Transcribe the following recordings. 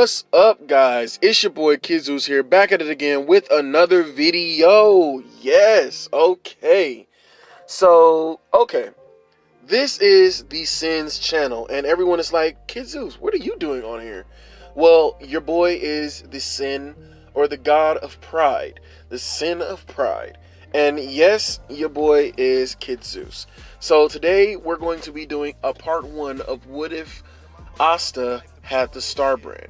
What's up, guys? It's your boy Kidzoos here, back at it again with another video. Yes, okay. This is the Sins channel, and everyone is like, Kidzoos, what are you doing on here? Well, your boy is the sin, or the god of pride, the sin of pride. And yes, your boy is Kidzoos. So today we're going to be doing a part 1 of What If Asta had the Star Brand.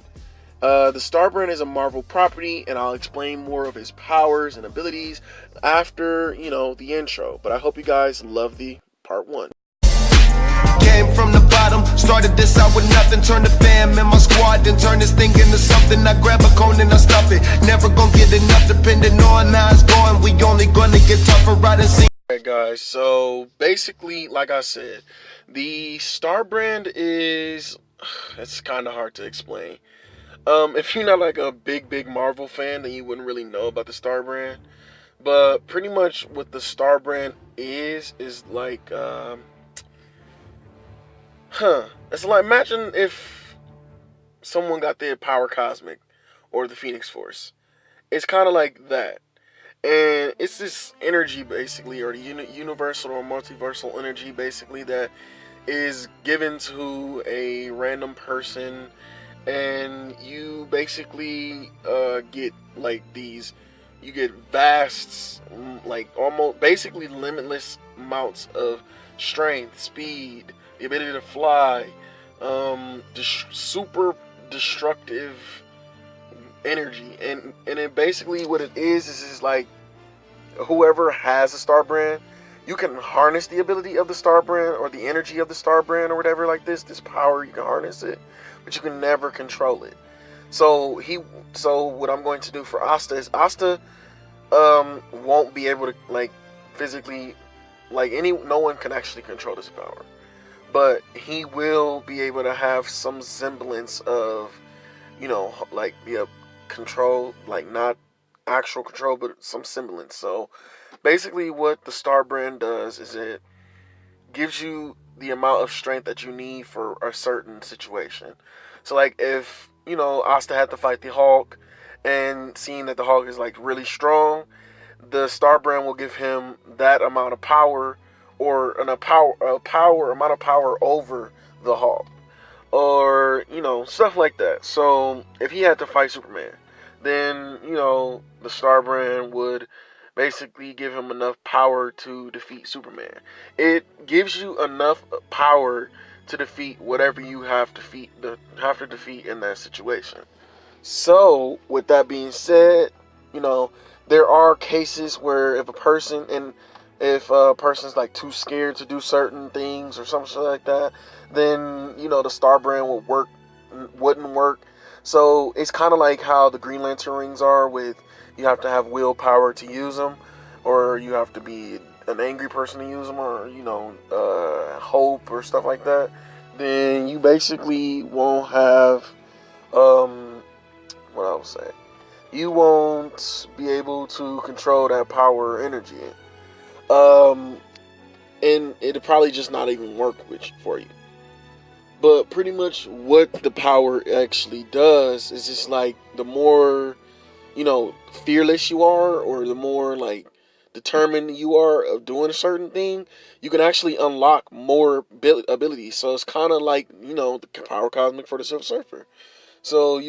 The Star Brand is a Marvel property, and I'll explain more of his powers and abilities after, the intro. But I hope you guys love the part 1. Came from the bottom, started this out with nothing. Turn the fam in my squad, then turn this thing into something. I grab a cone and I stuff it. Never gonna get enough, depending on how it's going. We only gonna get tougher, right and see. Alright guys, so basically, like I said, the Star Brand is, it's kind of hard to explain. If you're not like a big Marvel fan, then you wouldn't really know about the Star Brand. But pretty much what the Star Brand is like, it's like, imagine if someone got the Power Cosmic or the Phoenix Force. It's kind of like that. And it's this energy, basically, or the universal or multiversal energy, basically, that is given to a random person. And you basically get, like, you get vast, like, almost, basically limitless amounts of strength, speed, the ability to fly, super destructive energy, and it basically what it is like, whoever has a Star Brand, you can harness the ability of the Star Brand or the energy of the Star Brand or whatever, like this power, you can harness it, but you can never control it. So what I'm going to do for Asta is Asta won't be able to, like, physically, like, no one can actually control this power, but he will be able to have some semblance of, like, control, like, not actual control, but some semblance. So basically what the Star Brand does is it gives you the amount of strength that you need for a certain situation. So, like, if, Asta had to fight the Hulk, and seeing that the Hulk is, like, really strong, the Star Brand will give him that amount of power, or amount of power over the Hulk, or, stuff like that. So if he had to fight Superman, then, the Star Brand would basically give him enough power to defeat Superman. It gives you enough power to defeat whatever you have to defeat in that situation. So with that being said, there are cases where if a person's like too scared to do certain things or something like that, then the Star Brand wouldn't work. So it's kind of like how the Green Lantern rings are, with you have to have willpower to use them, or you have to be an angry person to use them, or hope or stuff like that. Then you basically won't have what I would say. You won't be able to control that power or energy. And it'll probably just not even work for you. But pretty much what the power actually does is just like, the more, fearless you are, or the more, like, determined you are of doing a certain thing, you can actually unlock more abilities. So it's kind of like, the Power Cosmic for the Silver Surfer. So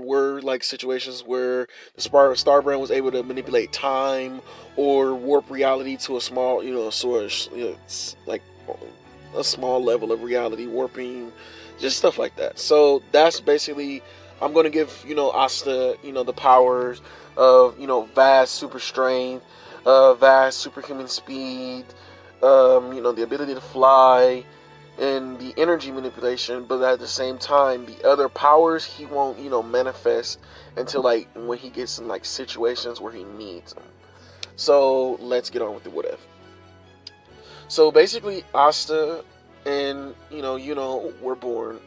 were like situations where the Star Brand was able to manipulate time or warp reality to a small, like a small level of reality warping, just stuff like that. So that's basically, I'm going to give, Asta, the powers of, vast super strength, vast superhuman speed, the ability to fly, and the energy manipulation. But at the same time, the other powers he won't, manifest until, like, when he gets in, like, situations where he needs them. So let's get on with the what if. So basically, Asta and were born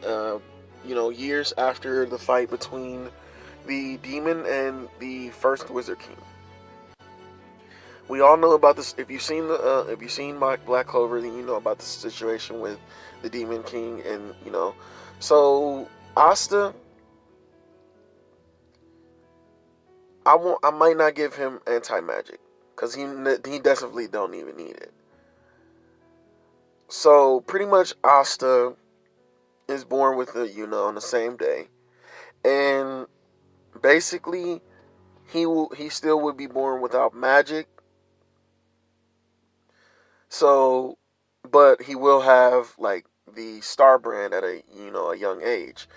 years after the fight between the demon and the first Wizard King. We all know about this. If you've seen Black Clover, then you know about the situation with the Demon King, and so Asta, I might not give him anti-magic because he definitely don't even need it. So pretty much Asta is born with a on the same day, and basically he still would be born without magic. So, but he will have like the star brand at a a young age,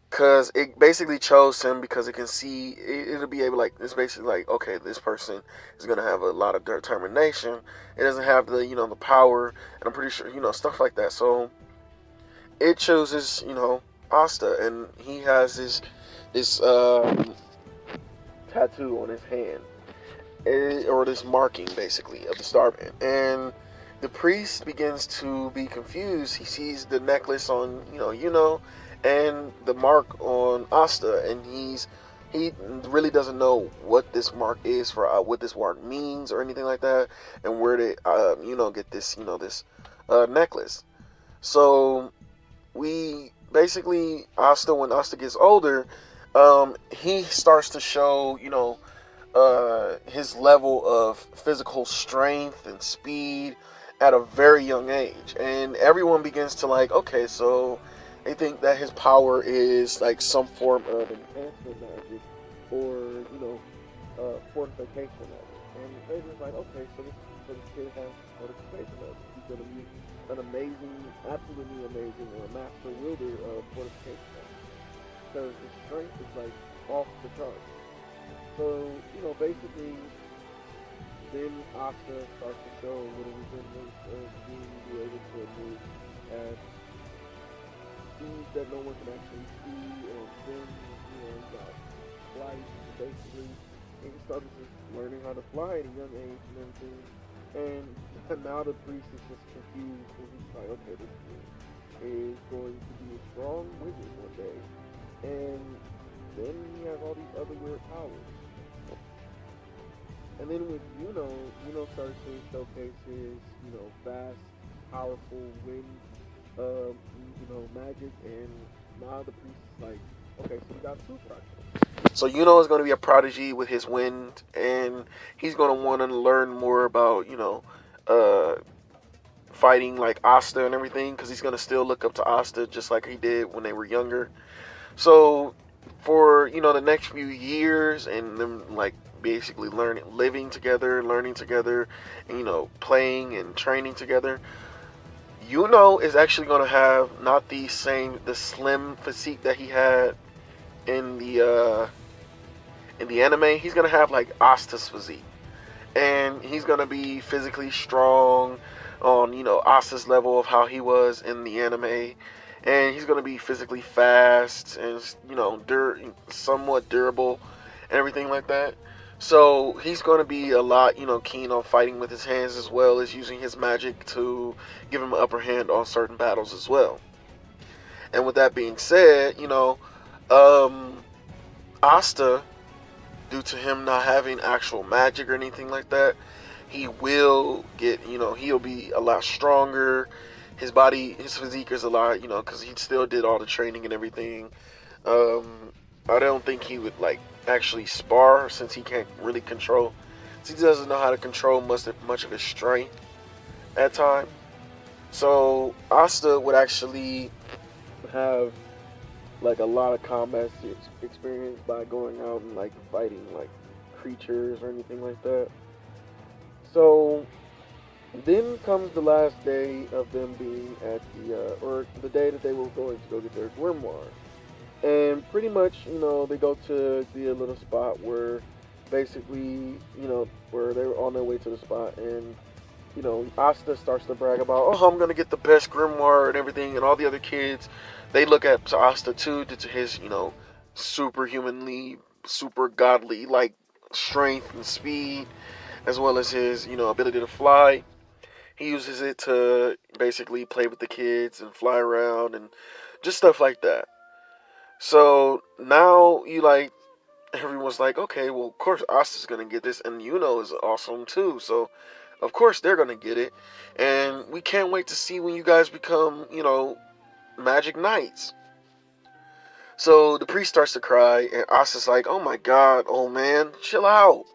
because it basically chose him because it can see it'll be able, like, it's basically like, okay, this person is gonna have a lot of determination. It doesn't have the the power, and I'm pretty sure stuff like that. So it chooses Asta, and he has this tattoo on his hand, or this marking basically of the starband. And the priest begins to be confused. He sees the necklace on and the mark on Asta, and he really doesn't know what this mark is for, what this mark means or anything like that, and where they get this this necklace. So we basically, Asta, when Asta gets older, he starts to show his level of physical strength and speed at a very young age, and everyone begins to, like, okay, so they think that his power is like some form of enhancement magic, or fortification magic, and they're just like, okay, so this kid has fortification magic. He's gonna be an amazing, absolutely amazing, or a master wielder of fortification magic, because his strength is like off the charts. So, basically, then Asta starts to show a little resemblance of being able to move at speeds that no one can actually see, or then, he's got flight, basically. And he started just learning how to fly at a young age and everything. And now the priest is just confused, and he's like, okay, this kid is going to be a strong wizard one day. And then he has all these other weird powers. And then with starts to showcase his, fast, powerful wind, magic, and now the priest is like, okay, so we got two prodigies. So is going to be a prodigy with his wind, and he's going to want to learn more about, fighting like Asta and everything, because he's going to still look up to Asta just like he did when they were younger. So for the next few years, and them like basically living together, learning together, and playing and training together, is actually going to have not the slim physique that he had in the anime. He's going to have like Asta's physique, and he's going to be physically strong on Asta's level of how he was in the anime. And he's going to be physically fast and somewhat durable and everything like that. So he's going to be a lot keen on fighting with his hands, as well as using his magic to give him an upper hand on certain battles as well. And with that being said, Asta, due to him not having actual magic or anything like that, he will get he'll be a lot stronger. His body, his physique is a lot, because he still did all the training and everything. I don't think he would like actually spar, since he can't really control. He doesn't know how to control much of his strength at time. So Asta would actually have like a lot of combat experience by going out and like fighting like creatures or anything like that. So then comes the last day of them being at or the day that they were going to go get their grimoire. And pretty much, they go to the little spot where basically, where they were on their way to the spot, and, Asta starts to brag about, oh, I'm going to get the best grimoire and everything, and all the other kids, they look at to Asta too, due to his, superhumanly, super godly, like, strength and speed, as well as his, ability to fly. He uses it to basically play with the kids and fly around and just stuff like that. So now everyone's like, okay, well, of course Asta's gonna get this, and is awesome too. So of course they're gonna get it, and we can't wait to see when you guys become, Magic Knights. So the priest starts to cry, and Asta's like, "Oh my God, old man, chill out."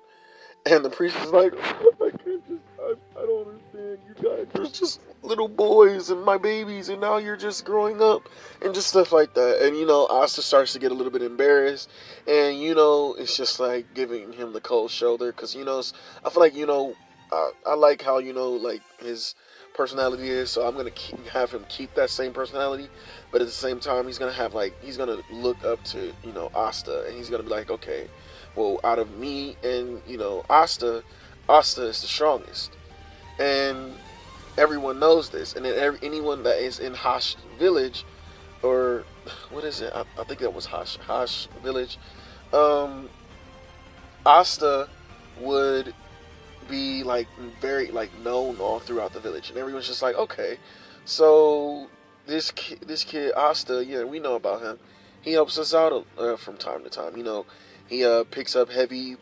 And the priest is like, "I can't just, I don't understand. You guys are just little boys and my babies, and now you're just growing up and just stuff like that." And Asta starts to get a little bit embarrassed, and it's just like giving him the cold shoulder because I feel like I like how like his personality is, so I'm gonna have him keep that same personality, but at the same time he's gonna look up to Asta, and he's gonna be like, okay, well, out of me and Asta, Asta is the strongest, and everyone knows this. And then anyone that is in Hash Village, or what is it? I think that was Hash Village. Um, Asta would be like very like known all throughout the village, and everyone's just like, okay, so this kid Asta, yeah, we know about him. He helps us out from time to time. He picks up heavy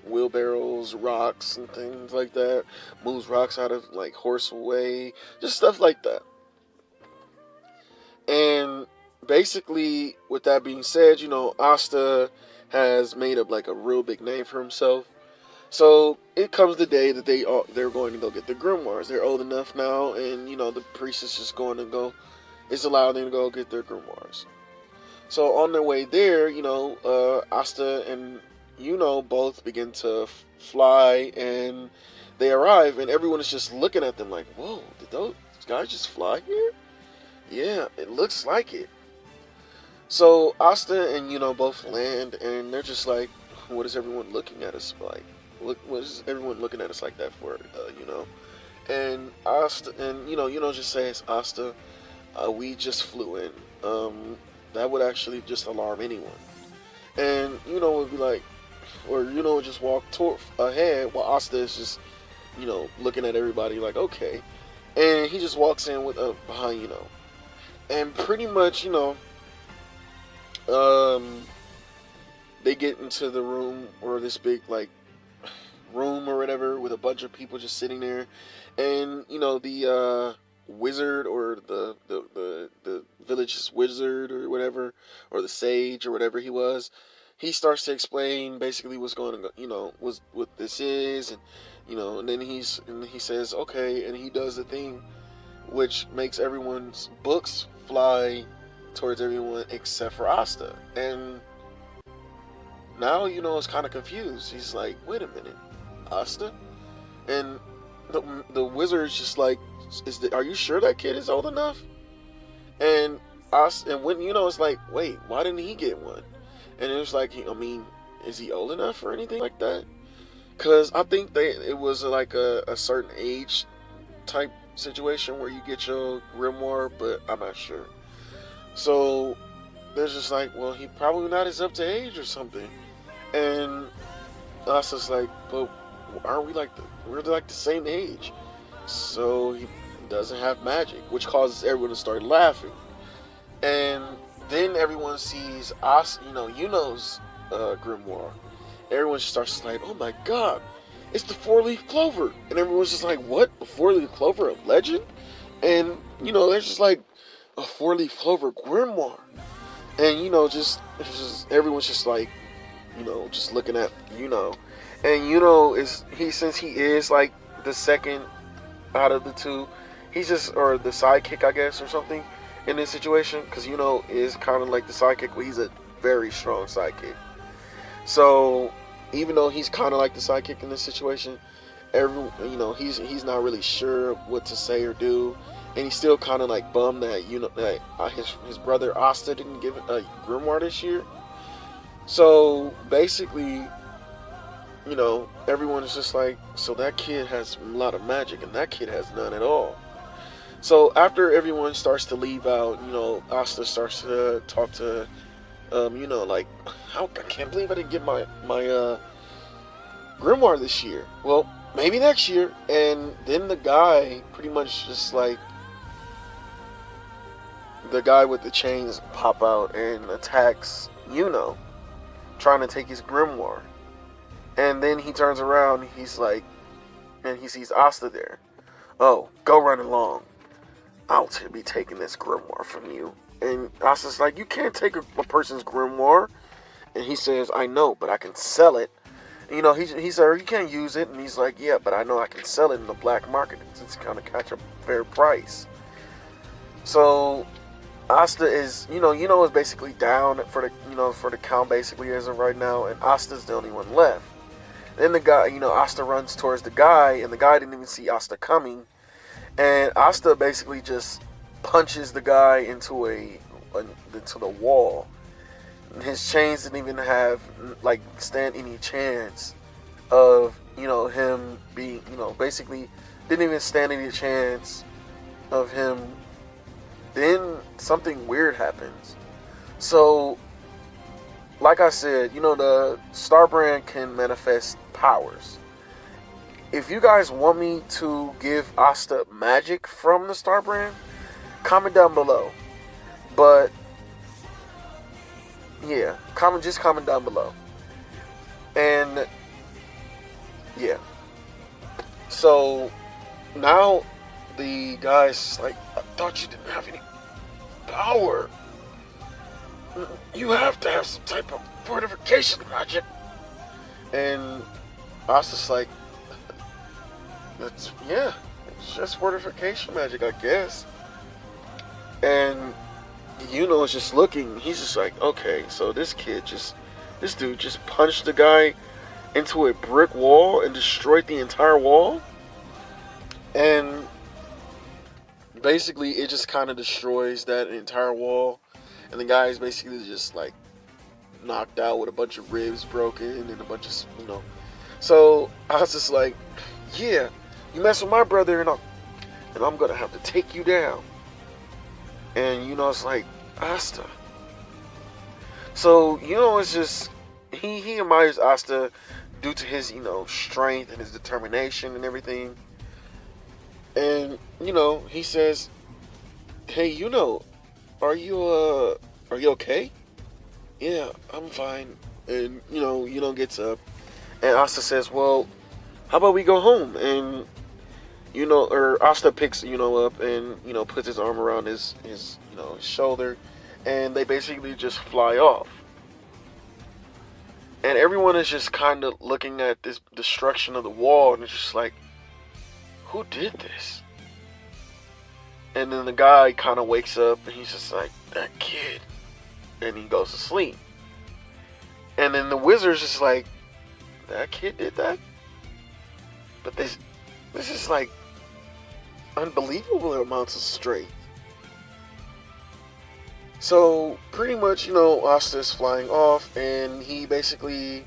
wheelbarrows, rocks, and things like that. Moves rocks out of like horseway, just stuff like that. And basically, with that being said, Asta has made up like a real big name for himself. So it comes the day that they're going to go get the grimoires. They're old enough now, and the priest is just going to go. It's allowed them to go get their grimoires. So on their way there, Asta and both begin to fly, and they arrive, and everyone is just looking at them like, "Whoa, did those guys just fly here?" Yeah, it looks like it. So Asta and both land, and they're just like, "What is everyone looking at us like? What is everyone looking at us like that for?" And Asta and just says, "Asta, we just flew in. That would actually just alarm anyone." And would be like, or would just walk ahead while Asta is just looking at everybody like, okay. And he just walks in with behind and pretty much they get into the room, or this big like room or whatever, with a bunch of people just sitting there, and the wizard, or the village's wizard or whatever, or the sage or whatever he starts to explain basically what's going on, what this is, and and then he says okay, and he does the thing which makes everyone's books fly towards everyone except for Asta. And now is kind of confused. He's like, wait a minute, Asta? And the wizard's just like, are you sure that kid is old enough? And when it's like, wait, why didn't he get one? And it was like, is he old enough or anything like that? Because I think it was like a certain age type situation where you get your grimoire, but I'm not sure. So they're just like, well, he probably not as up to age or something. And us is like, but aren't we we're like the same age? So he doesn't have magic, which causes everyone to start laughing. And then everyone sees us, Yuno's grimoire. Everyone starts like, oh my God, it's the 4-leaf clover. And everyone's just like, what? A 4-leaf clover of legend? And, they're just like, a 4-leaf clover grimoire. And, everyone's just like, just looking at, And, since he is like the second out of the two, he's just, or the sidekick, I guess, or something in this situation. Because, is kind of like the sidekick, but he's a very strong sidekick. So even though he's kind of like the sidekick in this situation, he's not really sure what to say or do, and he's still kind of like bummed that that his brother Asta didn't give a grimoire this year. So basically, everyone is just like, so that kid has a lot of magic and that kid has none at all. So after everyone starts to leave out, Asta starts to talk to like, I can't believe I didn't get my grimoire this year. Well, maybe next year. And then the guy pretty much just like, the guy with the chains pop out and attacks trying to take his grimoire. And then he turns around, he's like, and he sees Asta there. Oh, go run along. I'll be taking this grimoire from you. And Asta's like, you can't take a person's grimoire. And he says, I know, but I can sell it. And, he said, you can't use it. And he's like, yeah, but I know I can sell it in the black market. It's kind of catch a fair price. So Asta is, is basically down for the count basically as of right now. And Asta's the only one left. Then the guy, Asta runs towards the guy, and the guy didn't even see Asta coming. And Asta basically just punches the guy into the wall. And his chains didn't even have stand any chance of him being basically didn't even stand any chance of him. Then something weird happens. So, like I said, the Star Brand can manifest powers. If you guys want me to give Asta magic from the Star Brand, comment down below. But yeah, comment down below. And yeah. So now the guy's like, I thought you didn't have any power. You have to have some type of fortification magic. And Asta's like, it's just fortification magic, I guess. And is just looking. He's just like, okay, so this dude just punched the guy into a brick wall and destroyed the entire wall. And basically, it just kind of destroys that entire wall. And the guy is basically just like knocked out with a bunch of ribs broken and a bunch of, So I was just like, yeah, you mess with my brother and I'm gonna have to take you down. And it's like, Asta. So it's just he admires Asta due to his strength and his determination and everything. And he says, hey, are you okay? Yeah, I'm fine. And gets up. And Asta says, well, how about we go home? And or Asta picks up and puts his arm around his shoulder, and they basically just fly off. And everyone is just kind of looking at this destruction of the wall, and it's just like, who did this? And then the guy kind of wakes up, and he's just like, that kid. And he goes to sleep. And then the wizard's just like, that kid did that? But this is like unbelievable amounts of strength. So pretty much, Asta's flying off, and he basically,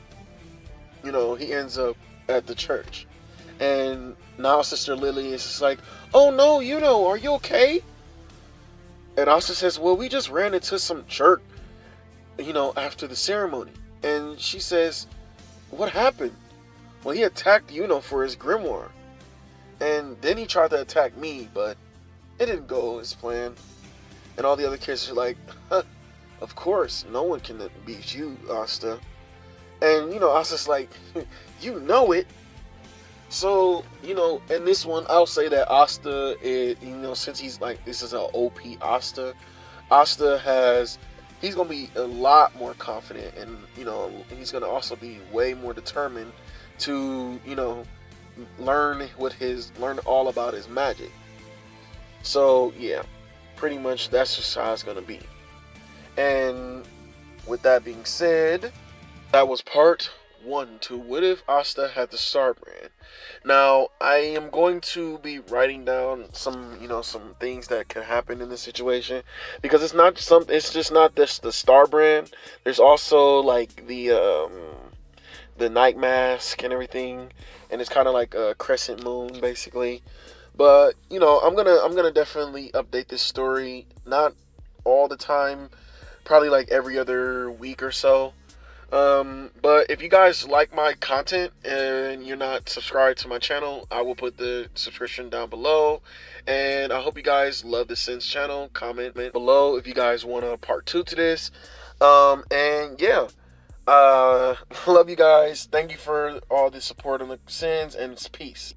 he ends up at the church. And now Sister Lily is just like, oh no, are you okay? And Asta says, well, we just ran into some jerk, after the ceremony. And she says, what happened? Well, he attacked for his grimoire. And then he tried to attack me, but it didn't go as planned. And all the other kids are like, of course, no one can beat you, Asta. And, Asta's like, you know it. So, in this one, I'll say that Asta is, since he's like, this is an OP Asta, he's going to be a lot more confident, and, he's going to also be way more determined to, learn all about his magic. So, yeah, pretty much that's just how it's going to be. And with that being said, that was part 1 to What If Asta Had the Star Brand. Now, I am going to be writing down some things that can happen in this situation, because it's just not this the Star Brand. There's also like the night mask and everything, and it's kind of like a crescent moon basically. But I'm gonna definitely update this story, not all the time, probably like every other week or so. But if you guys like my content and you're not subscribed to my channel, I will put the subscription down below. And I hope you guys love the Sins channel. Comment below if you guys want a part 2 to this. And yeah, love you guys. Thank you for all the support on the Sins, and peace.